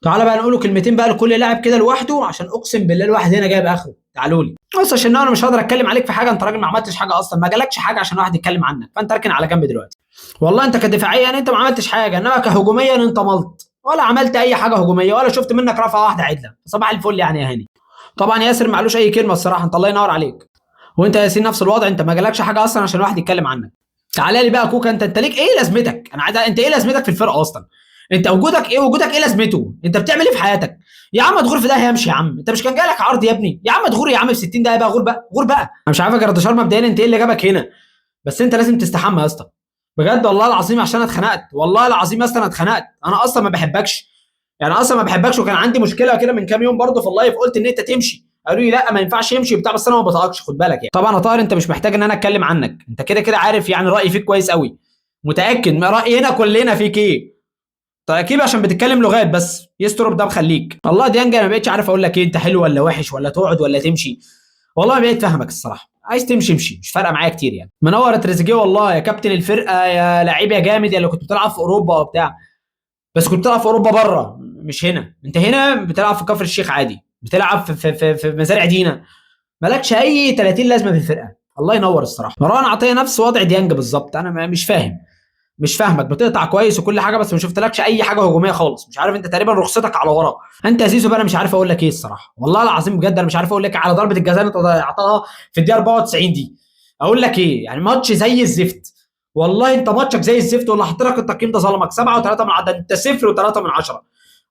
تعالى بقى نقوله كلمتين بقى لكل لاعب كده لوحده، عشان اقسم بالله الواحد هنا جايب اخره. تعالوا لي بص، عشان انا مش هقدر اتكلم عليك في حاجه، انت راجل ما عملتش حاجه اصلا، ما جالكش حاجه عشان واحد يتكلم عنك، فانت اركن على جنب دلوقتي. والله انت كدفاعيا انت ما عملتش حاجه، انما كهجوميا انت ملط، ولا عملت اي حاجه هجوميه، ولا شفت منك رفعه واحده عدله. صباح الفل يعني يا هاني. طبعا ياسر معلوش اي كلمه الصراحه، انت الله ينور عليك. وانت يا ياسين نفس الوضع، انت ما جالكش حاجه اصلا عشان واحد يتكلم عنك. تعالى لي بقى كوكا، انت ليك ايه لازمتك؟ انا عايز انت ايه لازمتك في الفرقه اصلا؟ انت وجودك ايه؟ وجودك ايه لازمته؟ انت بتعمل ايه في حياتك؟ يا عم تغور في ده يمشي يا عم، انت مش كان جالك عرض يا ابني؟ يا عم تغور يا عم في 60 دقيقه بقى، غور بقى غور بقى. انا مش عارف يا جردشار مبدئيا انت ايه اللي جابك هنا، بس انت لازم تستحمى يا اسطى. بجد والله العظيم عشان انا اتخنقت، والله العظيم يا اسطى انا اتخنقت، انا اصلا ما بحبكش. يعني اصلا ما بحبكش، وكان عندي مشكله كده من كام يوم برضه في اللايف، قلت ان انت تمشي، قالوا لي لا ما ينفعش يمشي وبتاع، بس انا ما بطاقكش خد بالك يعني. طبعا يا طاهر انت مش محتاج ان انا اتكلم عنك، انت كده كده عارف يعني رايي فيك كويس قوي. متاكد ما راينا كلنا فيك ايه. طيب اكيد عشان بتتكلم لغات بس، يستر ده مخليك. والله ديانجا انا ما بقتش عارف اقول لك ايه، انت حلو ولا وحش ولا تقعد ولا تمشي. والله ما بقيت فاهمك الصراحه، عايز تمشي امشي، مش فارقه معايا كتير يعني. منور يا تريزيجيه والله، يا كابتن الفرقه يا لعيب يا جامد، يا اللي كنت بتلعب في اوروبا وبتاع. بس كنت بتلعب في اوروبا بره مش هنا، انت هنا بتلعب في كفر الشيخ عادي، بتلعب في مزارع دينا، مالكش اي 30 لازمه في الفرقه. الله ينور الصراحه. مروان عطيه نفس وضع ديانج بالظبط، انا مش فاهم، مش فاهمك. بتقطع كويس وكل حاجه، بس ما شفتلكش اي حاجه هجوميه خالص، مش عارف انت تقريبا رخصتك على ورا. انت يا زيزو بقى انا مش عارف اقول لك ايه الصراحه، والله العظيم بجد انا مش عارف اقول لك على ضربه الجزاء اللي انت ضيعتها في الدقيقه 94 دي. اقول لك ايه يعني؟ ماتش زي الزفت، والله انت ماتشك زي الزفت، واللي حط لك التقييم ده ظلمك 7 و3 من 10، انت 0 و3 من 10.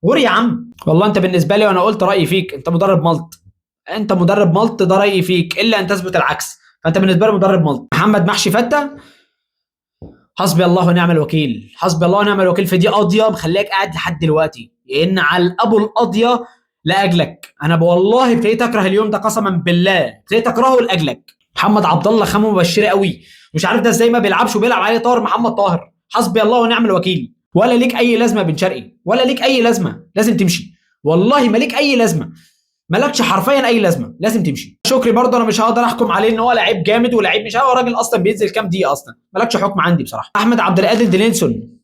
غور يا عم. والله انت بالنسبه لي، وانا قلت رايي فيك، انت مدرب ملط. انت مدرب ملط، ده رايي فيك الا ان تثبت العكس. فانت بالنسبه لي مدرب ملط. محمد محشي فته، حسبي الله ونعم الوكيل، حسبي الله ونعم الوكيل في دي قاضيه مخليك قاعد لحد دلوقتي، لان على الابو القاضيه لاجلك انا والله ابتديت اكره اليوم ده، قسما بالله ابتديت اكرهه لاجلك. محمد عبد الله خامه مبشره قوي، مش عارف ده ازاي ما بيلعبش وبيلعب عليه طاهر محمد طاهر. حسبي الله ونعم الوكيل. ولا ليك اي لازمه يا بن شرقي، ولا ليك اي لازمه، لازم تمشي. والله ما ليك اي لازمه، مالكش حرفيا اي لازمه، لازم تمشي. شكري برضه انا مش هقدر احكم عليه ان هو لعيب جامد ولعيب مش، هو راجل اصلا بينزل كام دقيقه اصلا، مالكش حكم عندي بصراحه. احمد عبد القادر ديلينسون،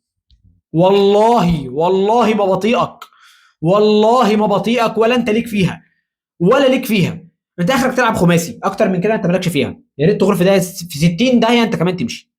والله ما بطيئك، والله ما بطيئك، ولا انت ليك فيها، ولا ليك فيها. انت اخرك تلعب خماسي، اكتر من كده انت مالكش فيها. يا ريت تغرف في ده في 60 داهيه انت كمان تمشي.